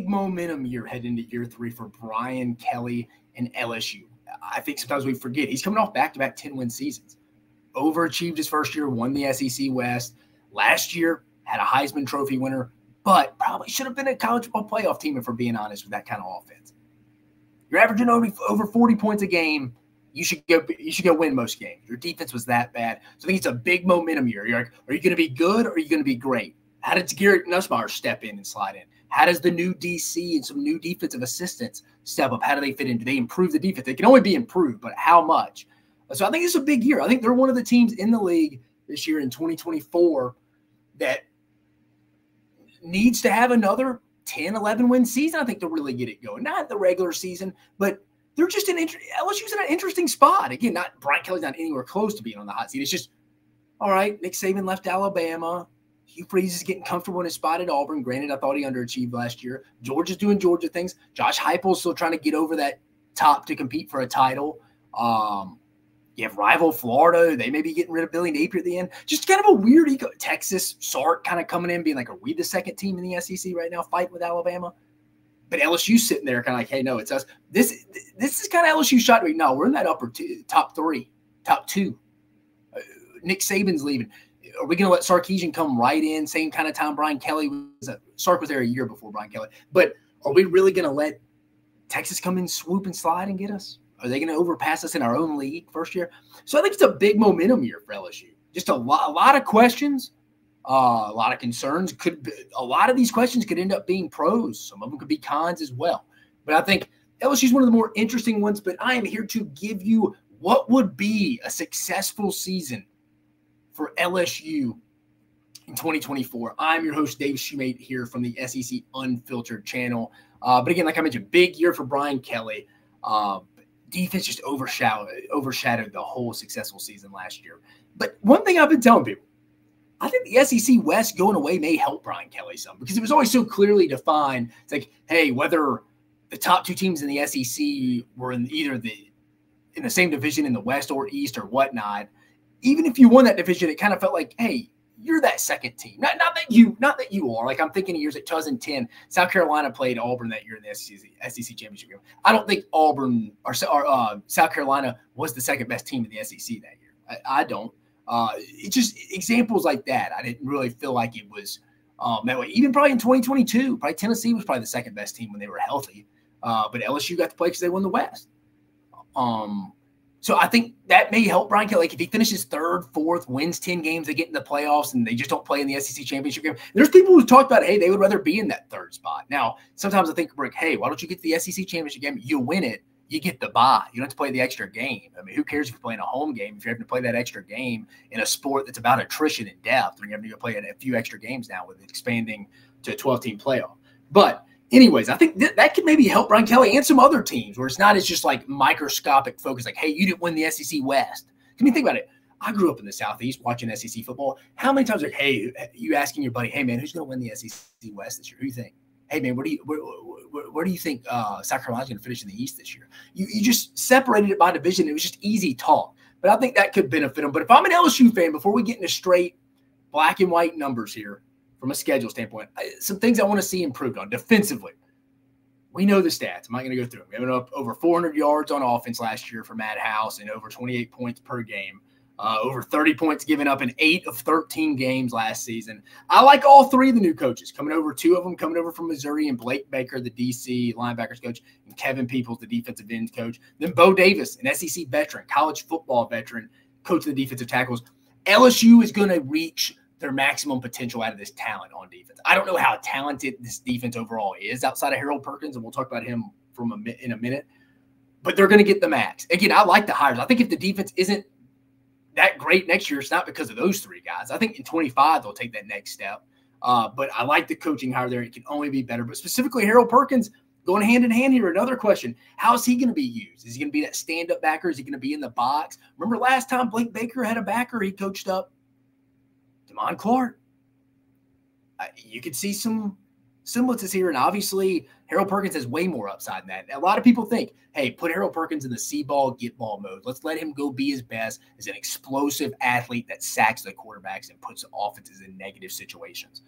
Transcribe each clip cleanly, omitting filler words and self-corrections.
big momentum year heading into year 3 for Brian Kelly and LSU. I think sometimes we forget he's coming off back-to-back 10-win seasons. Overachieved his first year, won the SEC West. Last year, had a Heisman Trophy winner, but probably should have been a college football playoff team, if we're being honest, with that kind of offense. You're averaging over 40 points a game. You should go win most games. Your defense was that bad. So I think it's a big momentum year. You're like, are you going to be good or are you going to be great? How did Garrett Nussmeier step in and slide in? How does the new DC and some new defensive assistants step up? How do they fit in? Do they improve the defense? They can only be improved, but how much? So I think it's a big year. I think they're one of the teams in the league this year in 2024 that needs to have another 10, 11-win season. I think to really get it going. Not the regular season, but they're just LSU's in an interesting spot. Again, Brian Kelly's not anywhere close to being on the hot seat. It's just, all right, Nick Saban left Alabama. Hugh Freeze is getting comfortable in his spot at Auburn. Granted, I thought he underachieved last year. Georgia's doing Georgia things. Josh Heupel's still trying to get over that top to compete for a title. You have rival Florida. They may be getting rid of Billy Napier at the end. Just kind of a weird Texas, Sark kind of coming in, being like, are we the second team in the SEC right now fighting with Alabama? But LSU's sitting there kind of like, hey, no, it's us. This is kind of LSU's shot. No, we're in that top 3, top 2. Nick Saban's leaving. Are we going to let Sarkisian come right in, same kind of time Brian Kelly was? Sark was there a year before Brian Kelly. But are we really going to let Texas come in, swoop and slide and get us? Are they going to overpass us in our own league first year? So I think it's a big momentum year for LSU. Just a lot of questions, a lot of concerns. A lot of these questions could end up being pros. Some of them could be cons as well. But I think LSU is one of the more interesting ones. But I am here to give you what would be a successful season for LSU in 2024. I'm your host, Dave Shumate, here from the SEC Unfiltered channel. But again, like I mentioned, big year for Brian Kelly. Defense just overshadowed the whole successful season last year. But one thing I've been telling people, I think the SEC West going away may help Brian Kelly some, because it was always so clearly defined. It's like, hey, whether the top 2 teams in the SEC were in the same division in the West or East or whatnot, even if you won that division, it kind of felt like, hey, you're that second team. Not that you are. Like, I'm thinking of years like 2010, South Carolina played Auburn that year in the SEC championship game. I don't think Auburn or South Carolina was the second best team in the SEC that year. I don't. It's just examples like that. I didn't really feel like it was that way. Even probably in 2022, probably Tennessee was probably the second best team when they were healthy. But LSU got to play because they won the West. So I think that may help Brian Kelly. Like, if he finishes 3rd, 4th, wins 10 games, they get in the playoffs, and they just don't play in the SEC championship game. There's people who talked about, hey, they would rather be in that 3rd spot. Now, sometimes I think, Rick, hey, why don't you get to the SEC championship game? You win it. You get the bye. You don't have to play the extra game. I mean, who cares if you're playing a home game if you're having to play that extra game in a sport that's about attrition and depth, and you're having to go play a few extra games now with expanding to a 12-team playoff. But anyways, I think that could maybe help Brian Kelly and some other teams where it's not as just like microscopic focus, like, hey, you didn't win the SEC West. I mean, think about it. I grew up in the Southeast watching SEC football. How many times, like, hey, you asking your buddy, hey, man, who's going to win the SEC West this year? Who do you think? Hey, man, where do you think South Carolina's going to finish in the East this year? You just separated it by division. It was just easy talk. But I think that could benefit them. But if I'm an LSU fan, before we get into straight black and white numbers here from a schedule standpoint, some things I want to see improved on defensively. We know the stats. I'm not going to go through them. We have up over 400 yards on offense last year for Matt House and over 28 points per game. Over 30 points given up in 8 of 13 games last season. I like all 3 of the new coaches coming over. 2 of them coming over from Missouri, and Blake Baker, the DC linebackers coach, and Kevin Peoples, the defensive ends coach. Then Bo Davis, an SEC veteran, college football veteran, coach of the defensive tackles. LSU is going to reach their maximum potential out of this talent on defense. I don't know how talented this defense overall is outside of Harold Perkins, and we'll talk about him in a minute. But they're going to get the max. Again, I like the hires. I think if the defense isn't that great next year, it's not because of those 3 guys. I think in 25 they'll take that next step. But I like the coaching hire there. It can only be better. But specifically Harold Perkins going hand in hand here. Another question, how is he going to be used? Is he going to be that stand-up backer? Is he going to be in the box? Remember last time Blake Baker had a backer, he coached up Damon Clark. You could see some semblances here. And obviously Harold Perkins has way more upside than that. A lot of people think, hey, put Harold Perkins in the see ball, get ball mode. Let's let him go be his best as an explosive athlete that sacks the quarterbacks and puts offenses in negative situations.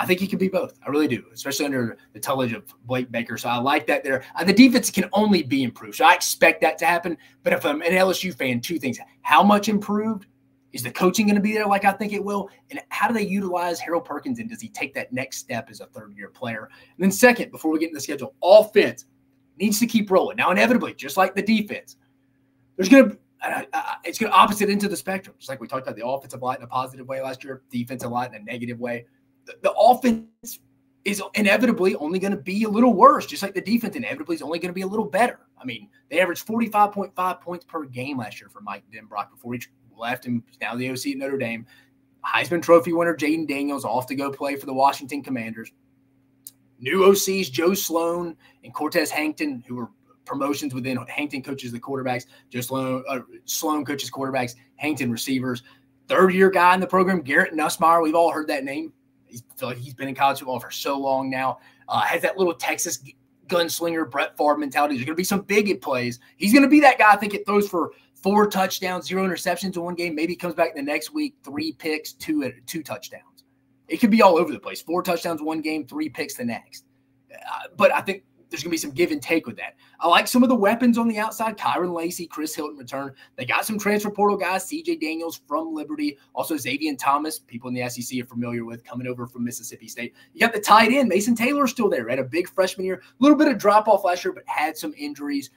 I think he can be both. I really do, especially under the tutelage of Blake Baker. So I like that there. The defense can only be improved. So I expect that to happen. But if I'm an LSU fan, two things. How much improved? Is the coaching going to be there like I think it will? And how do they utilize Harold Perkins, and does he take that next step as a third-year player? And then second, before we get into the schedule, offense needs to keep rolling. Now, inevitably, just like the defense, there's going to it's going to opposite into the spectrum. Just like we talked about the offensive line in a positive way last year, defensive line in a negative way. The offense is inevitably only going to be a little worse, just like the defense inevitably is only going to be a little better. I mean, they averaged 45.5 points per game last year for Mike Denbrock before he left him. He's now the OC at Notre Dame. Heisman Trophy winner Jaden Daniels off to go play for the Washington Commanders. New OCs Joe Sloan and Cortez Hankton, who were promotions within Hankton coaches the quarterbacks. Joe Sloan coaches quarterbacks, Hankton receivers. Third-year guy in the program, Garrett Nussmeier. We've all heard that name. I feel like he's been in college football for so long now. Has that little Texas gunslinger Brett Favre mentality. There's going to be some big plays. He's going to be that guy. I think it throws for 4 touchdowns, 0 interceptions in one game. Maybe comes back the next week, 3 picks, 2 touchdowns. It could be all over the place. 4 touchdowns one game, 3 picks the next. But I think there's going to be some give and take with that. I like some of the weapons on the outside. Kyron Lacey, Chris Hilton return. They got some transfer portal guys. C.J. Daniels from Liberty. Also Xavier Thomas, people in the SEC are familiar with, coming over from Mississippi State. You got the tight end. Mason Taylor still there. Had a big freshman year. A little bit of drop-off last year, but had some injuries.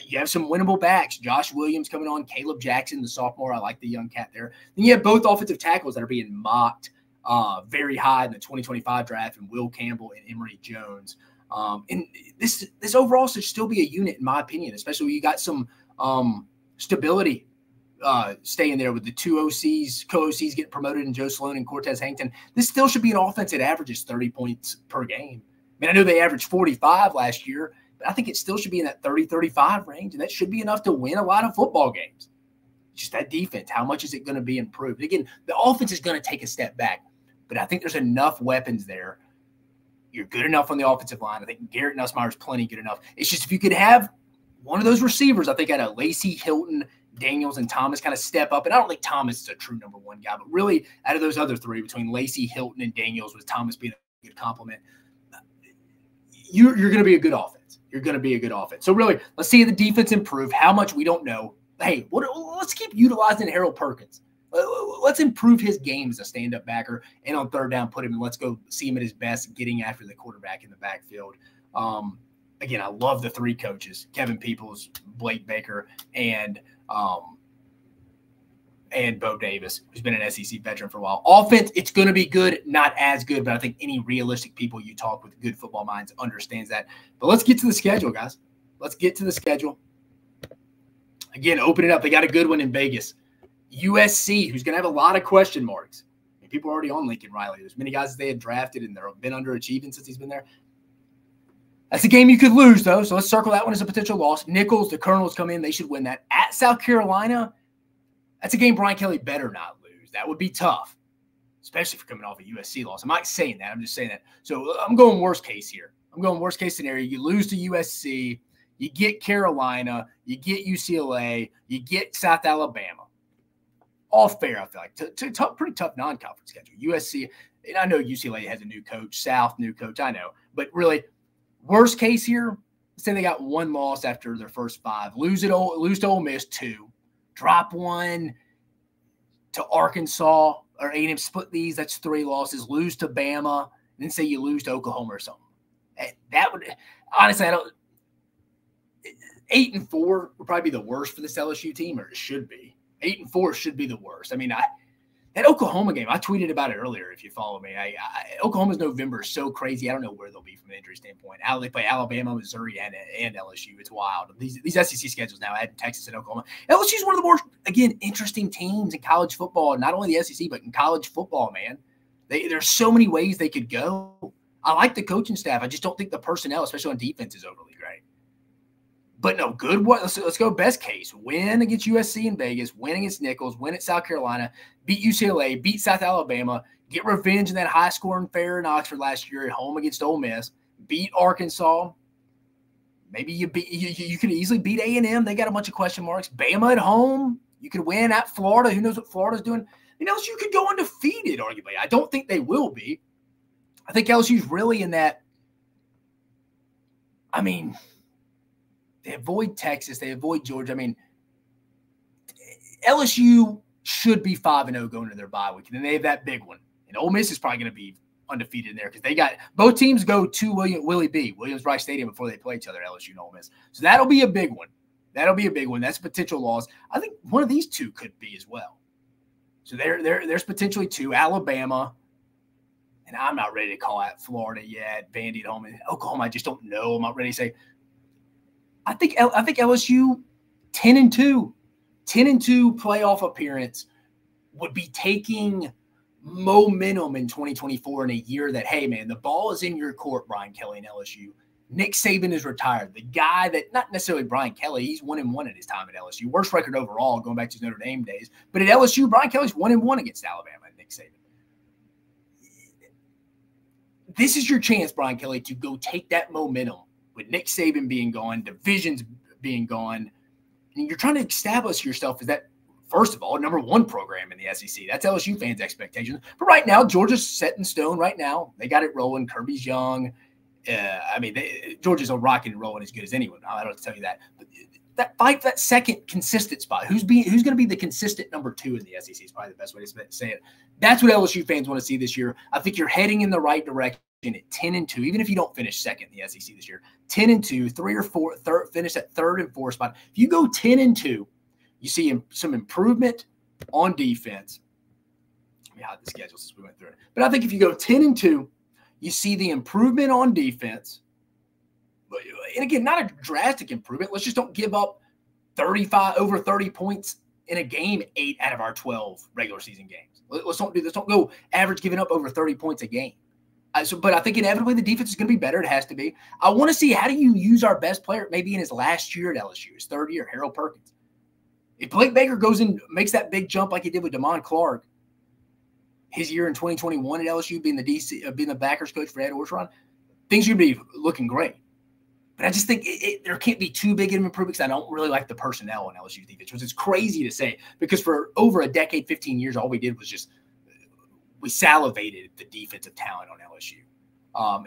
You have some winnable backs. Josh Williams coming on. Caleb Jackson, the sophomore. I like the young cat there. Then you have both offensive tackles that are being mocked very high in the 2025 draft, and Will Campbell and Emory Jones. And this overall should still be a unit, in my opinion, especially when you got some stability staying there with the 2 OCs, co-OCs getting promoted, and Joe Sloan and Cortez Hankton. This still should be an offense that averages 30 points per game. I mean, I know they averaged 45 last year, but I think it still should be in that 30-35 range, and that should be enough to win a lot of football games. Just that defense, how much is it going to be improved? Again, the offense is going to take a step back, but I think there's enough weapons there. You're good enough on the offensive line. I think Garrett Nussmeier is plenty good enough. It's just if you could have one of those receivers, I think out of Lacey, Hilton, Daniels, and Thomas kind of step up. And I don't think Thomas is a true number 1 guy, but really out of those other 3, between Lacey, Hilton, and Daniels, with Thomas being a good compliment, you're going to be a good offense. You're going to be a good offense. So really, let's see the defense improve. How much we don't know. Hey, let's keep utilizing Harold Perkins. Let's improve his game as a stand-up backer, and on third down, put him in. Let's go see him at his best, getting after the quarterback in the backfield. Again, I love the 3 coaches: Kevin Peoples, Blake Baker, and Bo Davis, who's been an SEC veteran for a while. Offense, it's going to be good, not as good, but I think any realistic people you talk with, good football minds, understands that. But let's get to the schedule, guys. Let's get to the schedule. Again, open it up. They got a good one in Vegas. USC, who's going to have a lot of question marks. I mean, people are already on Lincoln Riley. There's many guys that they had drafted, and they've been underachieving since he's been there. That's a game you could lose, though, so let's circle that one as a potential loss. Nichols, the Colonels come in. They should win that. At South Carolina, that's a game Brian Kelly better not lose. That would be tough, especially for coming off a USC loss. I'm not saying that. I'm just saying that. So I'm going worst case here. I'm going worst case scenario. You lose to USC. You get Carolina. You get UCLA. You get South Alabama. All fair, I feel like. Pretty tough non-conference schedule. USC, and I know UCLA has a new coach, South, new coach, I know. But really, worst case here, let's say they got 1 loss after their first 5. Lose to Ole Miss, 2. Drop 1 to Arkansas, or A&M split these, that's 3 losses. Lose to Bama, and then say you lose to Oklahoma or something. That would, honestly, I don't. 8-4 would probably be the worst for this LSU team, or it should be. 8-4 should be the worst. I mean, that Oklahoma game, I tweeted about it earlier if you follow me. Oklahoma's November is so crazy. I don't know where they'll be from an injury standpoint. How they play Alabama, Missouri, and LSU. It's wild. These SEC schedules now, adding Texas and Oklahoma. LSU is one of the more, again, interesting teams in college football, not only the SEC, but in college football, man. There's so many ways they could go. I like the coaching staff. I just don't think the personnel, especially on defense, is overly great. But no, good one. Let's go best case. Win against USC in Vegas, win against Nichols, win at South Carolina, beat UCLA, beat South Alabama, get revenge in that high-scoring affair in Oxford last year at home against Ole Miss, beat Arkansas. Maybe you could easily beat A&M. They got a bunch of question marks. Bama at home. You could win at Florida. Who knows what Florida's doing? You could go undefeated, arguably. I don't think they will be. I think LSU's really in that. I mean, they avoid Texas. They avoid Georgia. I mean, LSU should be 5-0 going to their bye week. And then they have that big one. And Ole Miss is probably going to be undefeated in there because they got – both teams go to Williams-Brice Stadium before they play each other, LSU and Ole Miss. So that'll be a big one. That'll be a big one. That's a potential loss. I think one of these two could be as well. So there's potentially two. Alabama, and I'm not ready to call out Florida yet. Vandy at home. And Oklahoma, I just don't know. I'm not ready to say. I think LSU 10-2 playoff appearance would be taking momentum in 2024 in a year that, hey, man, the ball is in your court, Brian Kelly and LSU. Nick Saban is retired. The guy that, not necessarily Brian Kelly, he's 1-1 at his time at LSU. Worst record overall going back to his Notre Dame days. But at LSU, Brian Kelly's 1-1 against Alabama and Nick Saban. This is your chance, Brian Kelly, to go take that momentum with Nick Saban being gone, divisions being gone. And you're trying to establish yourself as that, first of all, #1 program in the SEC. That's LSU fans' expectations. But right now, Georgia's set in stone right now. They got it rolling. Kirby's young. Georgia's a rocking and rolling as good as anyone. I don't have to tell you that. But that second consistent spot, who's going to be the consistent #2 in the SEC is probably the best way to say it. That's what LSU fans want to see this year. I think you're heading in the right direction at 10-2, even if you don't finish second in the SEC this year. 10-2, 3 or 4, finish at 3rd and 4th spot. If you go 10-2, you see some improvement on defense. Let me hide the schedule since we went through it. But I think if you go 10-2, you see the improvement on defense. And again, not a drastic improvement. Let's just don't give up over 30 points in a game 8 out of our 12 regular season games. Let's don't go average giving up over 30 points a game. But I think inevitably the defense is going to be better. It has to be. I want to see, how do you use our best player maybe in his last year at LSU, his 3rd year, Harold Perkins. If Blake Baker goes and makes that big jump like he did with Damon Clark, his year in 2021 at LSU, being the backers coach for Ed Orgeron, things are going to be looking great. But I just think there can't be too big of an improvement because I don't really like the personnel on LSU defense, which is crazy to say because for over a decade, 15 years, all we did was just we salivated the defensive talent on LSU.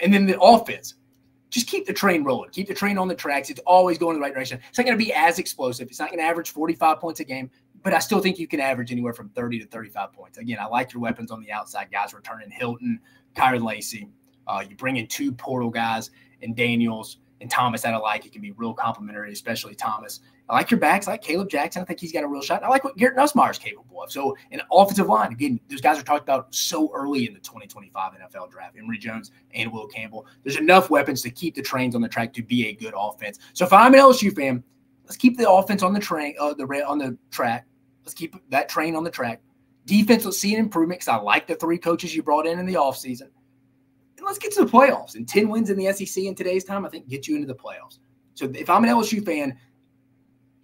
And then the offense, just keep the train rolling. Keep the train on the tracks. It's always going in the right direction. It's not going to be as explosive. It's not going to average 45 points a game, but I still think you can average anywhere from 30 to 35 points. Again, I like your weapons on the outside. Guys returning Hilton, Kyron Lacey. You bring in 2 portal guys and Daniels and Thomas that I like. It can be real complimentary, especially Thomas. I like your backs. I like Caleb Jackson. I think he's got a real shot. I like what Garrett Nussmeier is capable of. So an offensive line, again, those guys are talked about so early in the 2025 NFL draft. Emory Jones and Will Campbell. There's enough weapons to keep the trains on the track to be a good offense. So if I'm an LSU fan, let's keep the offense on the train, on the track. Let's keep that train on the track. Defense, let's see an improvement because I like the 3 coaches you brought in the offseason. And let's get to the playoffs. And 10 wins in the SEC in today's time, I think, get you into the playoffs. So if I'm an LSU fan,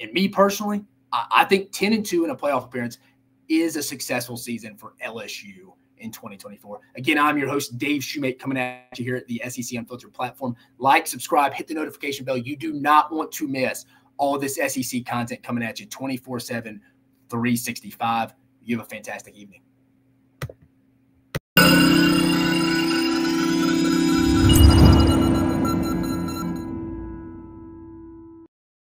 and me personally, I think 10-2 in a playoff appearance is a successful season for LSU in 2024. Again, I'm your host, Dave Shumate, coming at you here at the SEC Unfiltered platform. Like, subscribe, hit the notification bell. You do not want to miss all this SEC content coming at you 24/7, 365. You have a fantastic evening.